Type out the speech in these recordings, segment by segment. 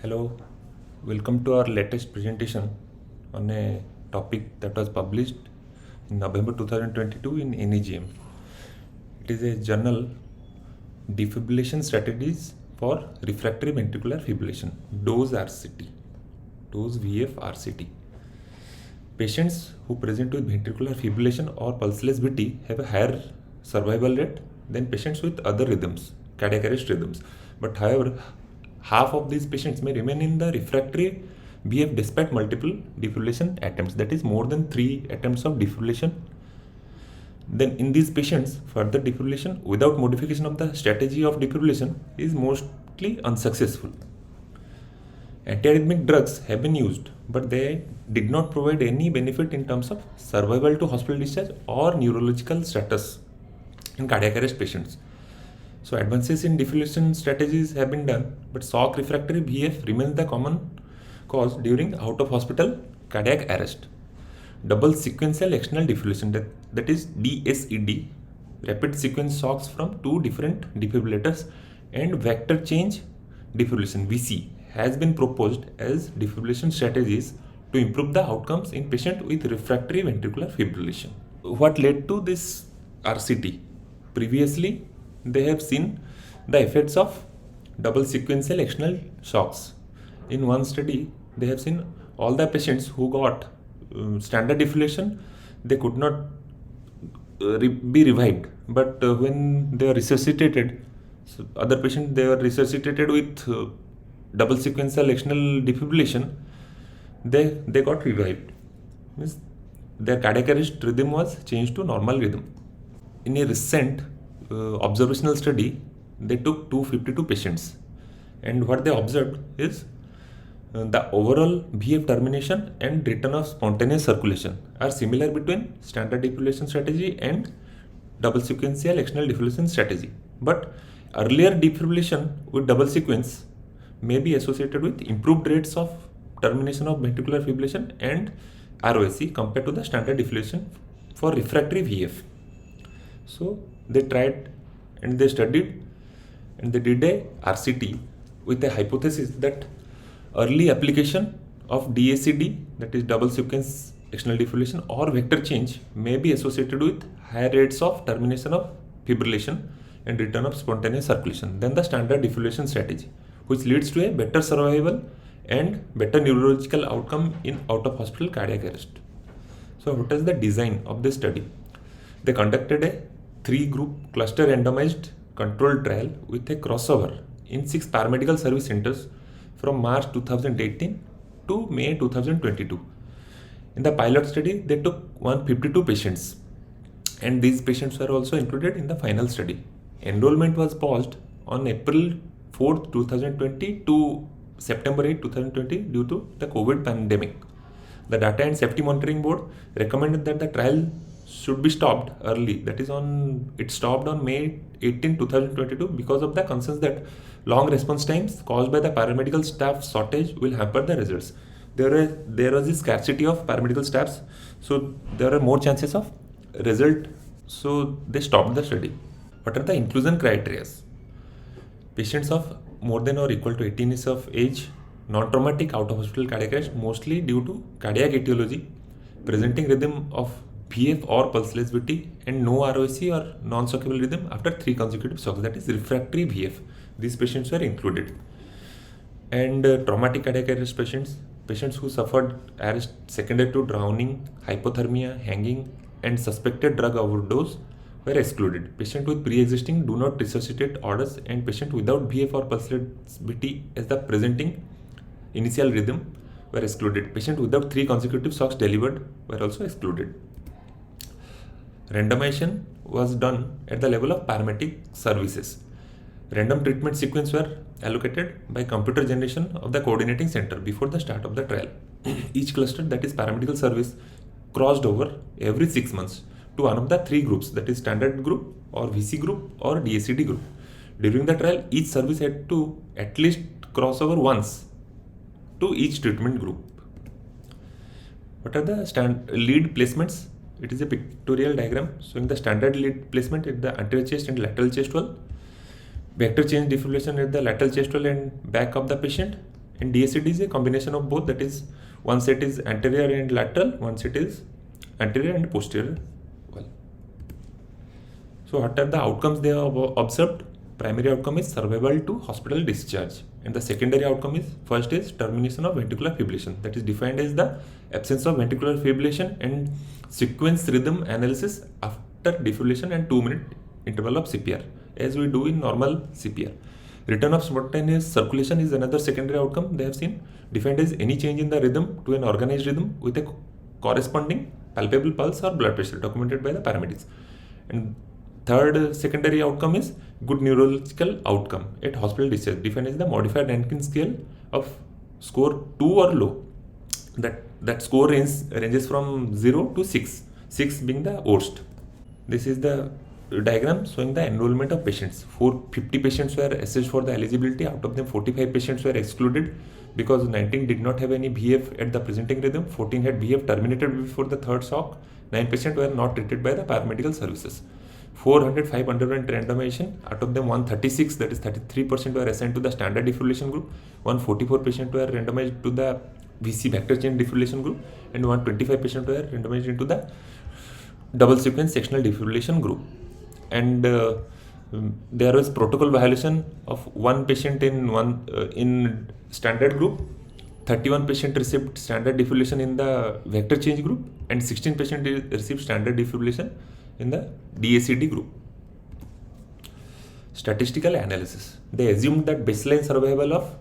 Hello, welcome to our latest presentation on a topic that was published in November 2022 in NEGM. It is a journal, Defibrillation Strategies for Refractory Ventricular Fibrillation, DOSE RCT, DOSE VF RCT. Patients who present with ventricular fibrillation or pulseless VT have a higher survival rate than patients with other rhythms, cardiac arrest rhythms. But however, half of these patients may remain in the refractory VF despite multiple defibrillation attempts, that is more than 3 attempts of defibrillation. Then in these patients, further defibrillation without modification of the strategy of defibrillation is mostly unsuccessful. Antiarrhythmic drugs have been used, but they did not provide any benefit in terms of survival to hospital discharge or neurological status in cardiac arrest patients. So advances in defibrillation strategies have been done, but shock refractory VF remains the common cause during out of hospital cardiac arrest. Double sequential external defibrillation, that is DSED, rapid sequence shocks from two different defibrillators, and vector change defibrillation VC has been proposed as defibrillation strategies to improve the outcomes in patients with refractory ventricular fibrillation. What led to this RCT? Previously, they have seen the effects of double sequential external shocks. In one study, they have seen all the patients who got standard defibrillation, they could not be revived. But when they were resuscitated, so other patients, they were resuscitated with double sequential external defibrillation, they got revived. Means their cardiac arrest rhythm was changed to normal rhythm. In a recent observational study, they took 252 patients, and what they observed is the overall VF termination and return of spontaneous circulation are similar between standard defibrillation strategy and double sequential external defibrillation strategy. But earlier defibrillation with double sequence may be associated with improved rates of termination of ventricular fibrillation and ROSC compared to the standard defibrillation for refractory VF. So they tried and they studied and they did a RCT with a hypothesis that early application of DSED, that is double sequence external defibrillation, or vector change may be associated with higher rates of termination of fibrillation and return of spontaneous circulation than the standard defibrillation strategy, which leads to a better survival and better neurological outcome in out of hospital cardiac arrest. So what is the design of this study? They conducted a 3-group cluster randomized controlled trial with a crossover in 6 paramedical service centers from March 2018 to May 2022. In the pilot study, they took 152 patients, and these patients were also included in the final study. Enrollment was paused on April 4th, 2020 to September 8, 2020 due to the COVID pandemic. The Data and Safety Monitoring Board recommended that the trial should be stopped early. That is, it stopped on May 18, 2022 because of the concerns that long response times caused by the paramedical staff shortage will hamper the results. There was a scarcity of paramedical staffs, so there are more chances of result. So they stopped the study. What are the inclusion criteria? Patients of more than or equal to 18 years of age, non-traumatic out-of-hospital cardiac arrest, mostly due to cardiac etiology, presenting rhythm of VF or pulseless VT, and no ROSC or non-shockable rhythm after 3 consecutive shocks, that is refractory VF. These patients were included. And traumatic cardiac arrest patients who suffered arrest secondary to drowning, hypothermia, hanging, and suspected drug overdose were excluded. Patients with pre-existing do not resuscitate orders, and patients without VF or pulseless VT as the presenting initial rhythm were excluded. Patients without 3 consecutive shocks delivered were also excluded. Randomization was done at the level of paramedic services. Random treatment sequence were allocated by computer generation of the coordinating center before the start of the trial. Each cluster, that is paramedical service, crossed over every 6 months to one of the 3 groups, that is standard group or VC group or DSED group. During the trial, each service had to at least cross over once to each treatment group. What are the lead placements? It is a pictorial diagram showing the standard lead placement at the anterior chest and lateral chest wall, vector change defibrillation at the lateral chest wall and back of the patient, And DACD is a combination of both, that is, one set is anterior and lateral, one set is anterior and posterior. So what are the outcomes they have observed? Primary outcome is survival to hospital discharge, and the secondary outcome is, first is termination of ventricular fibrillation, that is defined as the absence of ventricular fibrillation and sequence rhythm analysis after defibrillation and 2-minute interval of CPR, as we do in normal CPR. Return of spontaneous circulation is another secondary outcome they have seen, defined as any change in the rhythm to an organized rhythm with a corresponding palpable pulse or blood pressure documented by the paramedics. And third secondary outcome is good neurological outcome at hospital discharge, defined as the modified Rankin scale of score 2 or low. That score ranges from 0 to 6, 6 being the worst. This is the diagram showing the enrollment of patients. 50 patients were assessed for the eligibility. Out of them, 45 patients were excluded because 19 did not have any VF at the presenting rhythm, 14 had VF terminated before the third shock, 9 patients were not treated by the paramedical services. 405 underwent randomization. Out of them, 136, that is 33%, were assigned to the standard defibrillation group, 144 patients were randomized to the VC vector chain defibrillation group, and 125 patients were randomized into the double sequence sectional defibrillation group. And there was protocol violation of one patient in standard group, 31 patients received standard defibrillation in the vector change group, and 16 patients received standard defibrillation in the DACD group. Statistical analysis. They assumed that baseline survival of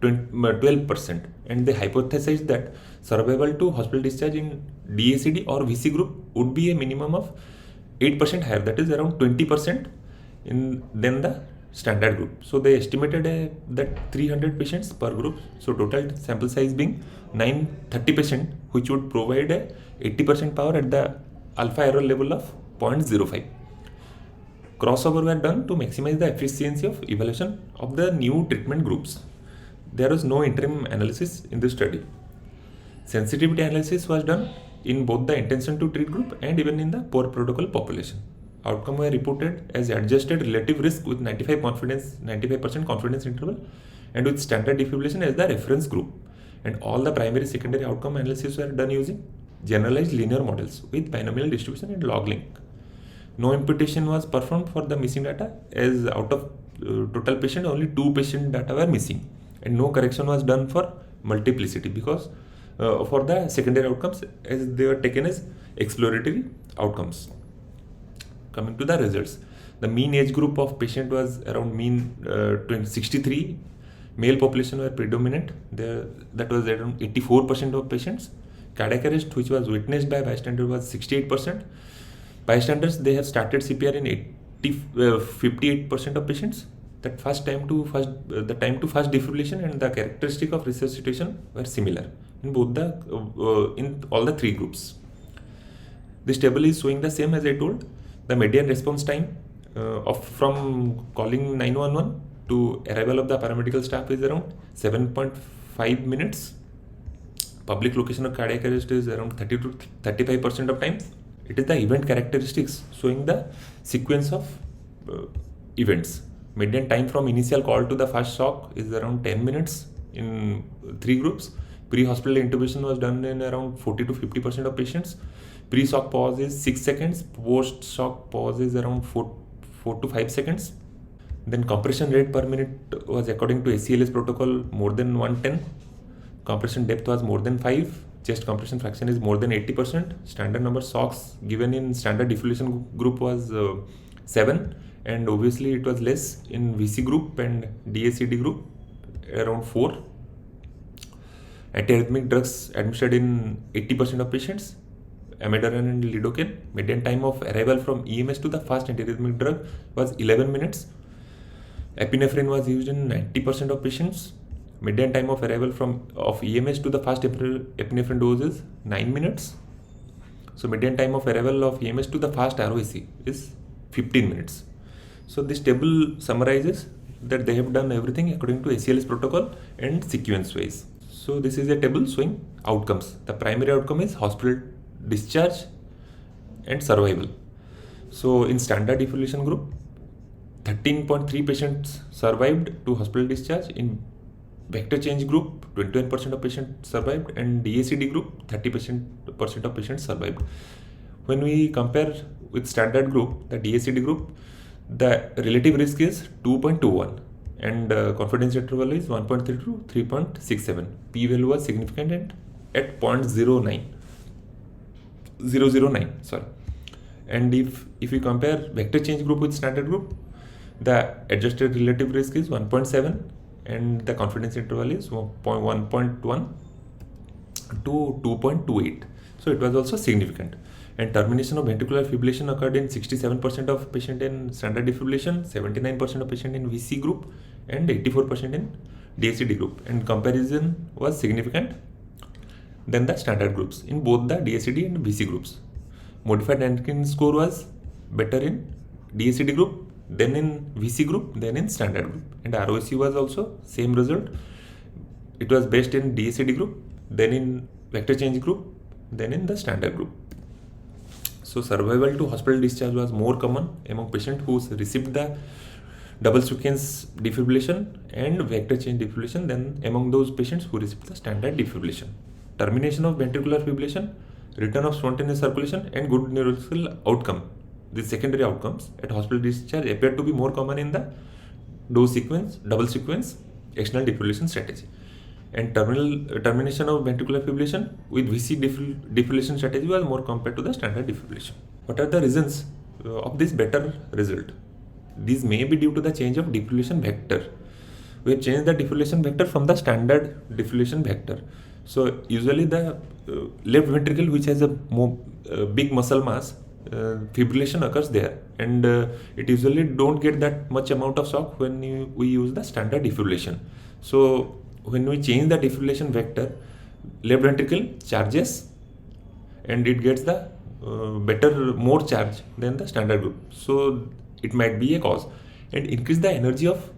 12%, and they hypothesized that survival to hospital discharge in DACD or VC group would be a minimum of 8% higher, that is around 20% than the standard group. So they estimated that 300 patients per group, so total sample size being 30%, which would provide a 80% power at the alpha error level of 0.05. Crossover were done to maximize the efficiency of evaluation of the new treatment groups. There was no interim analysis in this study. Sensitivity analysis was done in both the intention to treat group and even in the poor protocol population. Outcome were reported as adjusted relative risk with 95% confidence interval, and with standard defibrillation as the reference group. And all the primary secondary outcome analysis were done using generalized linear models with binomial distribution and log link. No imputation was performed for the missing data, as out of total patient only 2 patient data were missing, and no correction was done for multiplicity because for the secondary outcomes, as they were taken as exploratory outcomes. Coming to the results, the mean age group of patient was around 63. Male population were predominant. That was around 84% of patients. Cardiac arrest, which was witnessed by bystander, was 68%. Bystanders, they have started CPR in 58% of patients. The time to first defibrillation and the characteristic of resuscitation were similar in both in all the 3 groups. This table is showing the same as I told. The median response time from calling 911 to arrival of the paramedical staff is around 7.5 minutes. Public location of cardiac arrest is around 30 to 35% of time. It is the event characteristics showing the sequence of events. Median time from initial call to the first shock is around 10 minutes in 3 groups. Pre-hospital intubation was done in around 40 to 50% of patients. Pre-shock pause is 6 seconds. Post-shock pause is around 4 to 5 seconds. Then compression rate per minute was, according to ACLS protocol, more than 110. Compression depth was more than 5. Chest compression fraction is more than 80%. Standard number shocks given in standard defibrillation group was 7, and obviously it was less in VC group and DACD group, around 4. Antiarrhythmic drugs administered in 80% of patients, amiodarone and lidocaine. Median time of arrival from EMS to the first antiarrhythmic drug was 11 minutes. Epinephrine was used in 90% of patients. Median time of arrival of EMS to the first epinephrine dose is 9 minutes. So median time of arrival of EMS to the first ROAC is 15 minutes. So this table summarizes that they have done everything according to ACLS protocol and sequence wise. So this is a table showing outcomes. The primary outcome is hospital discharge and survival. So in standard defibrillation group, 13.3 patients survived to hospital discharge. In vector change group, 21% of patients survived, and DACD group, 30% of patients survived. When we compare with standard group, the DACD group, the relative risk is 2.21 and confidence interval is 1.3 to 3.67. P value was significant at 0.009. Sorry. And if we compare vector change group with standard group, the adjusted relative risk is 1.7 and the confidence interval is 1.1 to 2.28. So it was also significant. And termination of ventricular fibrillation occurred in 67% of patients in standard defibrillation, 79% of patients in VC group, and 84% in DACD group. And comparison was significant than the standard groups in both the DACD and VC groups. Modified Rankin score was better in DACD group, then in VC group, then in standard group. And ROC was also same result. It was best in DACD group, then in vector change group, then in the standard group. So survival to hospital discharge was more common among patients who received the double sequence defibrillation and vector change defibrillation than among those patients who received the standard defibrillation. Termination of ventricular fibrillation, return of spontaneous circulation, and good neurological outcome, these secondary outcomes at hospital discharge appear to be more common in the double sequence external defibrillation strategy. And termination of ventricular fibrillation with VC defibrillation strategy was more compared to the standard defibrillation. What are the reasons of this better result? These may be due to the change of defibrillation vector. We have changed the defibrillation vector from the standard defibrillation vector. So usually the left ventricle, which has a more big muscle mass, fibrillation occurs there, and it usually don't get that much amount of shock when we use the standard defibrillation. So when we change the defibrillation vector, left ventricle charges and it gets the more charge than the standard group. So it might be a cause. And increase the energy of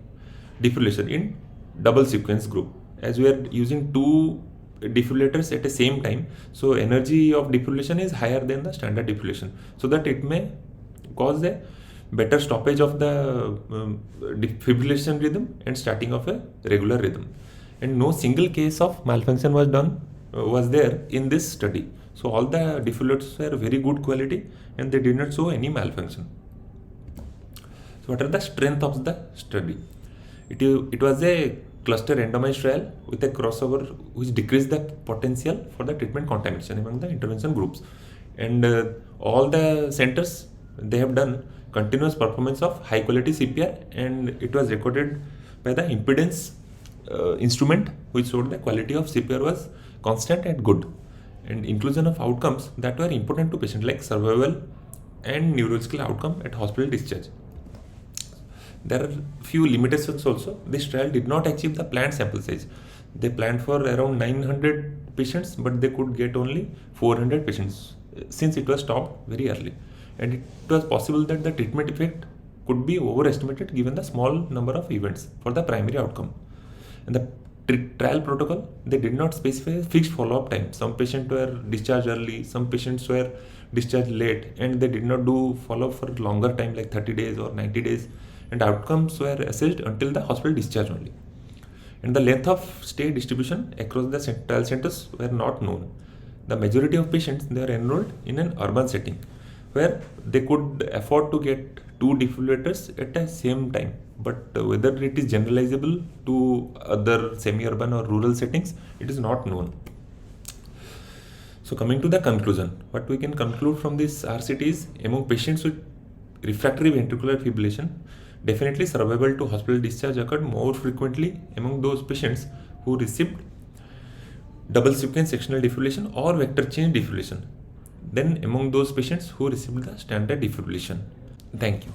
defibrillation in double sequence group. As we are using two defibrillators at the same time, so energy of defibrillation is higher than the standard defibrillation, so that it may cause a better stoppage of the defibrillation rhythm and starting of a regular rhythm. And no single case of malfunction was there in this study. So all the defibrillators were very good quality and they did not show any malfunction. So what are the strength of the study? It was a cluster randomized trial with a crossover which decreased the potential for the treatment contamination among the intervention groups. And all the centers, they have done continuous performance of high quality CPR, and it was recorded by the impedance instrument, which showed the quality of CPR was constant and good. And inclusion of outcomes that were important to patient like survival and neurological outcome at hospital discharge. There are few limitations also. This trial did not achieve the planned sample size. They planned for around 900 patients, but they could get only 400 patients since it was stopped very early. And it was possible that the treatment effect could be overestimated given the small number of events for the primary outcome. And the trial protocol, they did not specify a fixed follow-up time. Some patients were discharged early, some patients were discharged late, and they did not do follow-up for longer time like 30 days or 90 days. And outcomes were assessed until the hospital discharge only. And the length of stay distribution across the trial centers were not known. The majority of patients, they are enrolled in an urban setting where they could afford to get two defibrillators at the same time. But whether it is generalizable to other semi-urban or rural settings, it is not known. So coming to the conclusion, what we can conclude from this RCT is among patients with refractory ventricular fibrillation, definitely survival to hospital discharge occurred more frequently among those patients who received double sequence sectional defibrillation or vector change defibrillation than among those patients who received the standard defibrillation. Thank you.